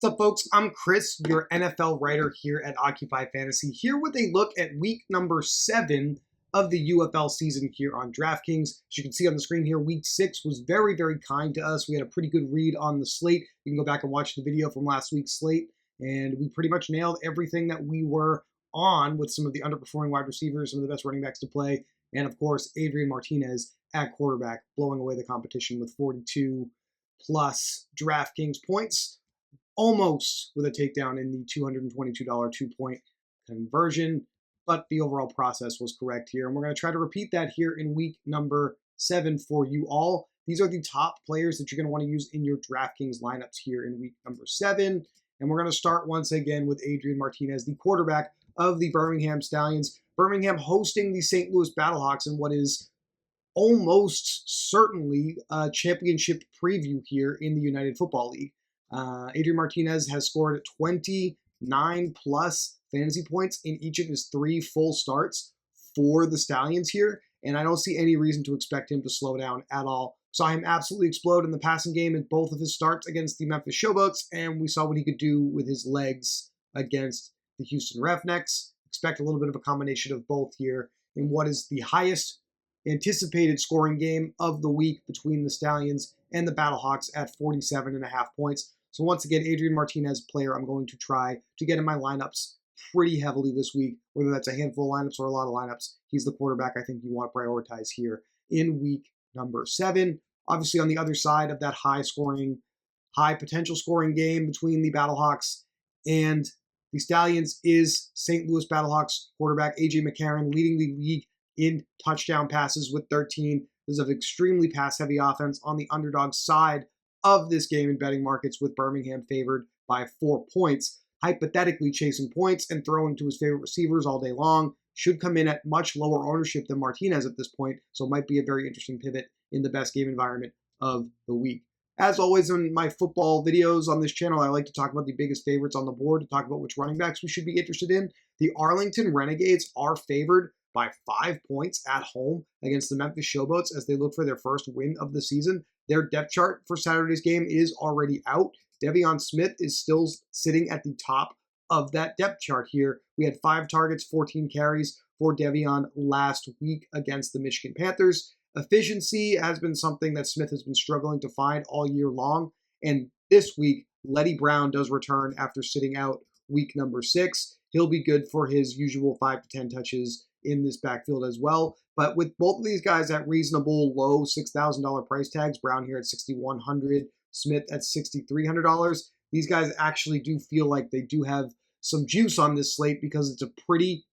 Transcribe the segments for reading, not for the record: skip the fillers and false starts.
What's up, folks? I'm Chris, your NFL writer here at Occupy Fantasy, here with a look at week number 7 of the UFL season here on DraftKings. As you can see on the screen here, week 6 was very, very kind to us. We had a pretty good read on the slate. You can go back and watch the video from last week's slate, and we pretty much nailed everything that we were on with some of the underperforming wide receivers, some of the best running backs to play, and of course, Adrian Martinez at quarterback, blowing away the competition with 42 plus DraftKings points. Almost with a takedown in the $222 2-point conversion, but the overall process was correct here. And we're going to try to repeat that here in week number 7 for you all. These are the top players that you're going to want to use in your DraftKings lineups here in week number 7. And we're going to start once again with Adrian Martinez, the quarterback of the Birmingham Stallions. Birmingham hosting the St. Louis Battlehawks in what is almost certainly a championship preview here in the United Football League. Adrian Martinez has scored 29 plus fantasy points in each of his 3 full starts for the Stallions here, and I don't see any reason to expect him to slow down at all. Saw him absolutely explode in the passing game in both of his starts against the Memphis Showboats, and we saw what he could do with his legs against the Houston Roughnecks. Expect a little bit of a combination of both here in what is the highest anticipated scoring game of the week between the Stallions and the Battlehawks at 47.5 points. So once again, Adrian Martinez, player I'm going to try to get in my lineups pretty heavily this week, whether that's a handful of lineups or a lot of lineups. He's the quarterback I think you want to prioritize here in week number 7. Obviously, on the other side of that high potential scoring game between the Battlehawks and the Stallions is St. Louis Battlehawks quarterback AJ McCarron, leading the league in touchdown passes with 13. This is an extremely pass-heavy offense on the underdog side of this game in betting markets, with Birmingham favored by 4 points. Hypothetically chasing points and throwing to his favorite receivers all day long, should come in at much lower ownership than Martinez at this point, so it might be a very interesting pivot in the best game environment of the week. As always in my football videos on this channel, I like to talk about the biggest favorites on the board, to talk about which running backs we should be interested in. The Arlington Renegades are favored by 5 points at home against the Memphis Showboats as they look for their first win of the season. Their depth chart for Saturday's game is already out. Deon Smith is still sitting at the top of that depth chart here. We had 5 targets, 14 carries for Deon last week against the Michigan Panthers. Efficiency has been something that Smith has been struggling to find all year long. And this week, Letty Brown does return after sitting out week number 6. He'll be good for his usual 5 to 10 touches in this backfield as well. But with both of these guys at reasonable low $6,000 price tags, Brown here at $6,100, Smith at $6,300, these guys actually do feel like they do have some juice on this slate because it's a pretty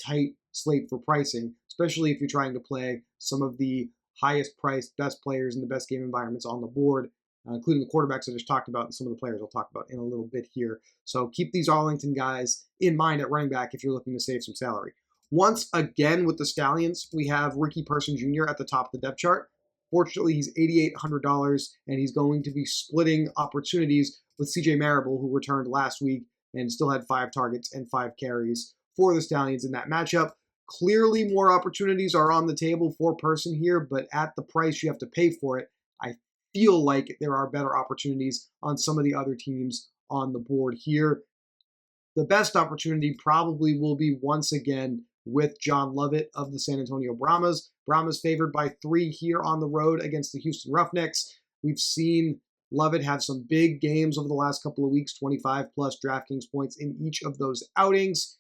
tight slate for pricing, especially if you're trying to play some of the highest priced, best players in the best game environments on the board, including the quarterbacks I just talked about and some of the players I'll talk about in a little bit here. So keep these Arlington guys in mind at running back if you're looking to save some salary. Once again, with the Stallions, we have Ricky Person Jr. at the top of the depth chart. Fortunately, he's $8,800, and he's going to be splitting opportunities with CJ Marable, who returned last week and still had 5 targets and 5 carries for the Stallions in that matchup. Clearly, more opportunities are on the table for Person here, but at the price you have to pay for it, I feel like there are better opportunities on some of the other teams on the board here. The best opportunity probably will be once again with John Loveit of the San Antonio Brahmas. Brahmas favored by 3 here on the road against the Houston Roughnecks. We've seen Loveit have some big games over the last couple of weeks, 25 plus DraftKings points in each of those outings.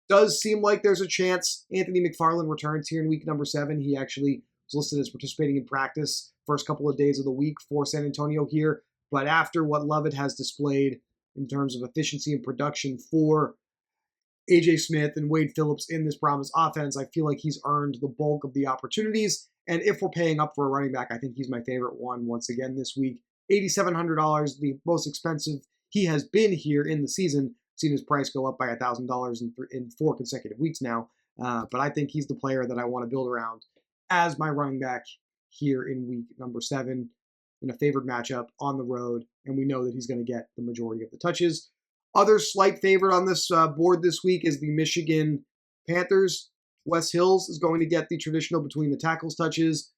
Does seem like there's a chance Anthony McCarron returns here in week number 7. He actually was listed as participating in practice first couple of days of the week for San Antonio here. But after what Loveit has displayed in terms of efficiency and production for AJ Smith and Wade Phillips in this Brahmas offense, I feel like he's earned the bulk of the opportunities. And if we're paying up for a running back, I think he's my favorite one once again this week. $8,700, the most expensive he has been here in the season. Seen his price go up by $1,000 in 4 consecutive weeks now. But I think he's the player that I want to build around as my running back here in week number 7 in a favored matchup on the road. And we know that he's going to get the majority of the touches. Other slight favorite on this board this week is the Michigan Panthers. Wes Hills is going to get the traditional between the tackles touches.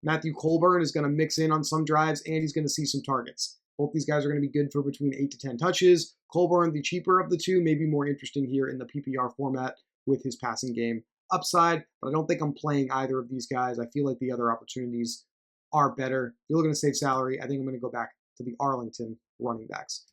Matthew Colburn is going to mix in on some drives, and he's going to see some targets. Both these guys are going to be good for between 8 to 10 touches. Colburn, the cheaper of the two, may be more interesting here in the PPR format with his passing game upside, but I don't think I'm playing either of these guys. I feel like the other opportunities are better. If you're looking to save salary, I think I'm going to go back to the Arlington running backs.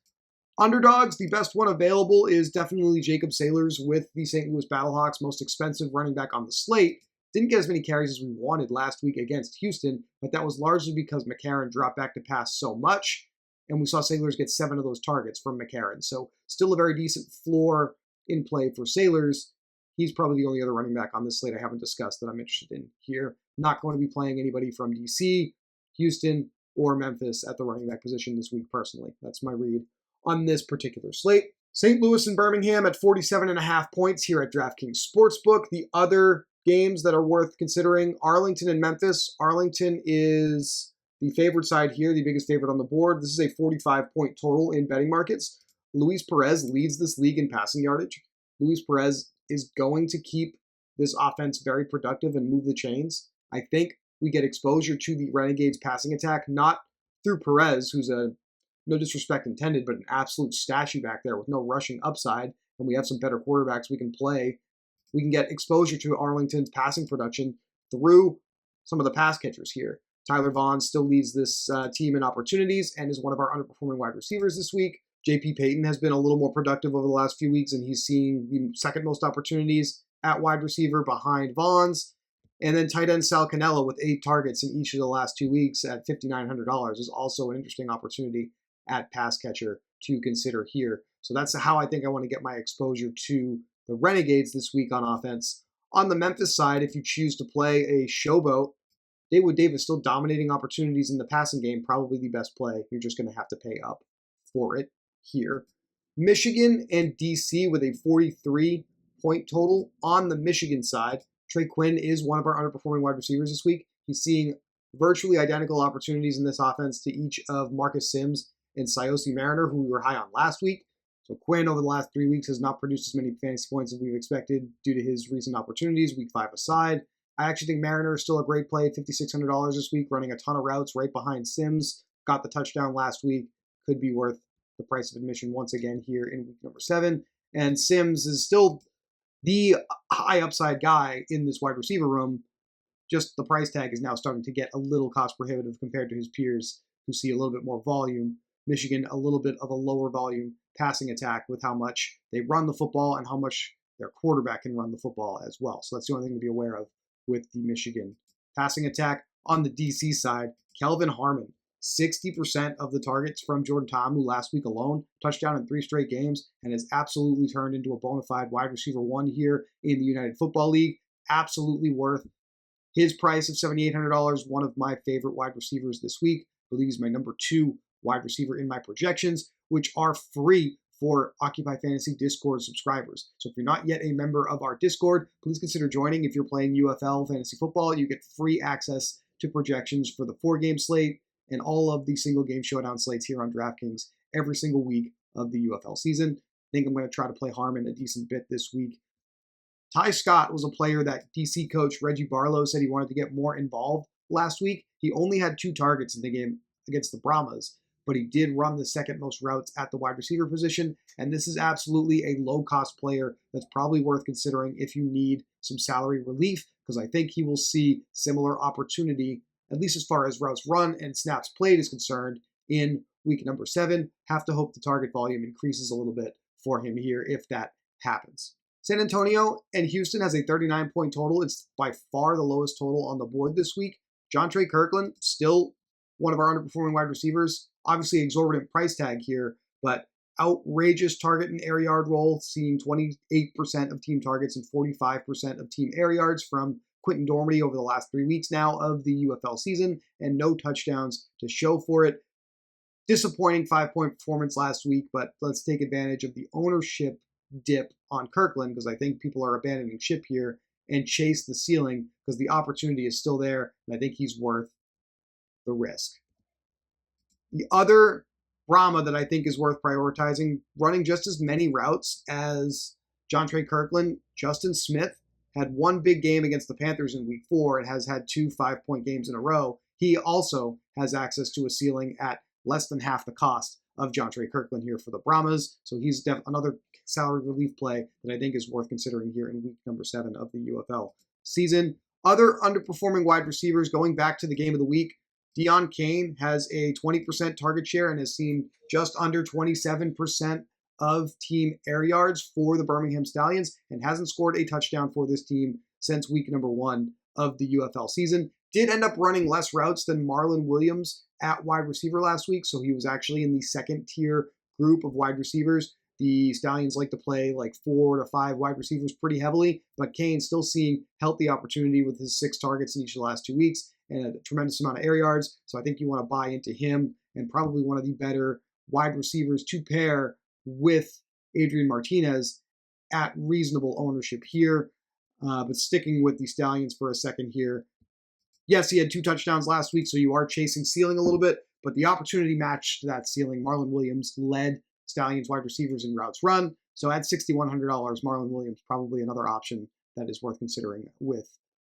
Underdogs, the best one available is definitely Jacob Sailors with the St. Louis Battlehawks, most expensive running back on the slate. Didn't get as many carries as we wanted last week against Houston, but that was largely because McCarron dropped back to pass so much, and we saw Sailors get 7 of those targets from McCarron. So still a very decent floor in play for Sailors. He's probably the only other running back on this slate I haven't discussed that I'm interested in here. Not going to be playing anybody from DC, Houston, or Memphis at the running back position this week personally. That's my read on this particular slate. St. Louis and Birmingham at 47.5 points here at DraftKings Sportsbook. The other games that are worth considering, Arlington and Memphis. Arlington is the favorite side here, the biggest favorite on the board. This is a 45-point total in betting markets. Luis Perez leads this league in passing yardage. Luis Perez is going to keep this offense very productive and move the chains. I think we get exposure to the Renegades passing attack, not through Perez, who's no disrespect intended, but an absolute statue back there with no rushing upside, and we have some better quarterbacks we can play. We can get exposure to Arlington's passing production through some of the pass catchers here. Tyler Vaughn still leads this team in opportunities and is one of our underperforming wide receivers this week. J.P. Payton has been a little more productive over the last few weeks, and he's seeing the second most opportunities at wide receiver behind Vaughn's. And then tight end Sal Cannella with 8 targets in each of the last 2 weeks at $5,900 is also an interesting opportunity at pass catcher to consider here. So that's how I think I want to get my exposure to the Renegades this week on offense. On the Memphis side, if you choose to play a showboat, David Davis still dominating opportunities in the passing game, probably the best play. You're just going to have to pay up for it here. Michigan and DC with a 43-point total. On the Michigan side, Trey Quinn is one of our underperforming wide receivers this week. He's seeing virtually identical opportunities in this offense to each of Marcus Sims and Siosi Mariner, who we were high on last week. So Quinn over the last 3 weeks has not produced as many fantasy points as we've expected due to his recent opportunities, week 5 aside. I actually think Mariner is still a great play, $5,600 this week, running a ton of routes right behind Sims. Got the touchdown last week. Could be worth the price of admission once again here in week number 7. And Sims is still the high upside guy in this wide receiver room. Just the price tag is now starting to get a little cost prohibitive compared to his peers who see a little bit more volume. Michigan, a little bit of a lower volume passing attack with how much they run the football and how much their quarterback can run the football as well. So that's the only thing to be aware of with the Michigan passing attack. On the DC side, Kelvin Harmon, 60% of the targets from Jordan Ta'amu last week alone, touchdown in 3 straight games, and has absolutely turned into a bona fide wide receiver 1 here in the United Football League. Absolutely worth his price of $7,800, one of my favorite wide receivers this week. I believe he's my number 2 wide receiver in my projections, which are free for Occupy Fantasy Discord subscribers. So if you're not yet a member of our Discord, please consider joining. If you're playing UFL Fantasy Football, you get free access to projections for the 4-game slate and all of the single game showdown slates here on DraftKings every single week of the UFL season. I think I'm going to try to play Harmon a decent bit this week. Ty Scott was a player that DC coach Reggie Barlow said he wanted to get more involved last week. He only had 2 targets in the game against the Brahmas, but he did run the second most routes at the wide receiver position, and this is absolutely a low-cost player that's probably worth considering if you need some salary relief, because I think he will see similar opportunity, at least as far as routes run and snaps played is concerned, in week number 7. Have to hope the target volume increases a little bit for him here if that happens. San Antonio and Houston has a 39-point total. It's by far the lowest total on the board this week. John Trey Kirkland, still one of our underperforming wide receivers. Obviously, exorbitant price tag here, but outrageous target and air yard role, seeing 28% of team targets and 45% of team air yards from Quentin Dormady over the last 3 weeks now of the UFL season, and no touchdowns to show for it. Disappointing 5-point performance last week, but let's take advantage of the ownership dip on Kirkland, because I think people are abandoning ship here, and chase the ceiling because the opportunity is still there, and I think he's worth the risk. The other Brahma that I think is worth prioritizing, running just as many routes as John Trey Kirkland, Justin Smith had 1 big game against the Panthers in week 4 and has had 2 5-point games in a row. He also has access to a ceiling at less than half the cost of John Trey Kirkland here for the Brahmas. So he's another salary relief play that I think is worth considering here in week number 7 of the UFL season. Other underperforming wide receivers, going back to the game of the week, Deon Kane has a 20% target share and has seen just under 27% of team air yards for the Birmingham Stallions and hasn't scored a touchdown for this team since week number 1 of the UFL season. Did end up running less routes than Marlon Williams at wide receiver last week, so he was actually in the second tier group of wide receivers. The Stallions like to play like 4 to 5 wide receivers pretty heavily, but Kane still seeing healthy opportunity with his 6 targets in each of the last 2 weeks and a tremendous amount of air yards. So I think you want to buy into him and probably one of the better wide receivers to pair with Adrian Martinez at reasonable ownership here. But sticking with the Stallions for a second here. Yes, he had 2 touchdowns last week, so you are chasing ceiling a little bit, but the opportunity matched that ceiling. Marlon Williams led Stallions wide receivers in routes run. So at $6,100, Marlon Williams probably another option that is worth considering with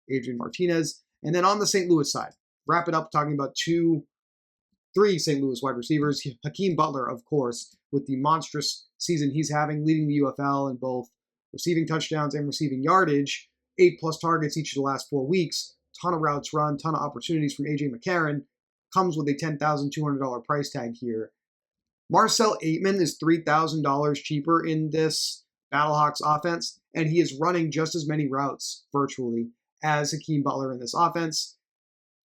Adrian Martinez. And then on the St. Louis side, wrap it up talking about 3 St. Louis wide receivers. Hakeem Butler, of course, with the monstrous season he's having, leading the UFL in both receiving touchdowns and receiving yardage. 8+ targets each of the last 4 weeks. Ton of routes run, ton of opportunities from AJ McCarron. Comes with a $10,200 price tag here. Marcel Aitman is $3,000 cheaper in this Battlehawks offense, and he is running just as many routes virtually as Hakeem Butler in this offense.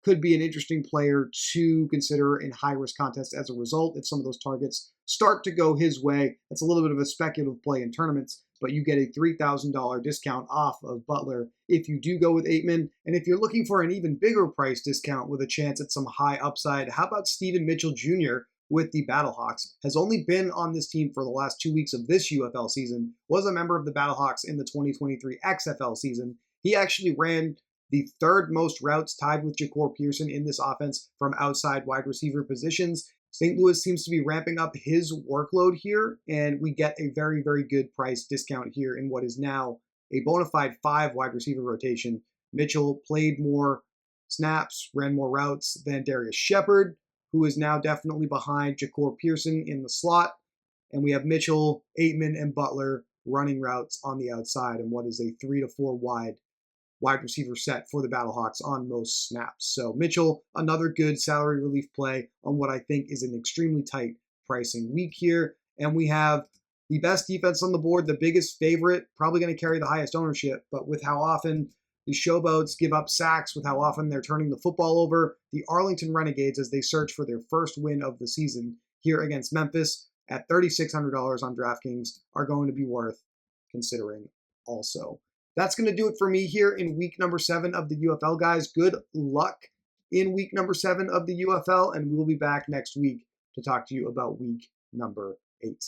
Could be an interesting player to consider in high-risk contests as a result if some of those targets start to go his way. That's a little bit of a speculative play in tournaments, but you get a $3,000 discount off of Butler if you do go with Aitman. And if you're looking for an even bigger price discount with a chance at some high upside, how about Steven Mitchell Jr. with the Battlehawks? Has only been on this team for the last 2 weeks of this UFL season, was a member of the Battlehawks in the 2023 XFL season. He actually ran the 3rd most routes, tied with Ja'Cour Pearson in this offense from outside wide receiver positions. St. Louis seems to be ramping up his workload here, and we get a very, very good price discount here in what is now a bona fide 5 wide receiver rotation. Mitchell played more snaps, ran more routes than Darius Shepard, who is now definitely behind Ja'Cour Pearson in the slot. And we have Mitchell, Aitman, and Butler running routes on the outside and what is a 3 to 4 wide receiver set for the Battlehawks on most snaps. So Mitchell, another good salary relief play on what I think is an extremely tight pricing week here. And we have the best defense on the board, the biggest favorite, probably going to carry the highest ownership, but with how often the Showboats give up sacks, with how often they're turning the football over, the Arlington Renegades, as they search for their first win of the season here against Memphis at $3,600 on DraftKings, are going to be worth considering also. That's going to do it for me here in week number 7 of the UFL, guys. Good luck in week number 7 of the UFL, and we will be back next week to talk to you about week number 8.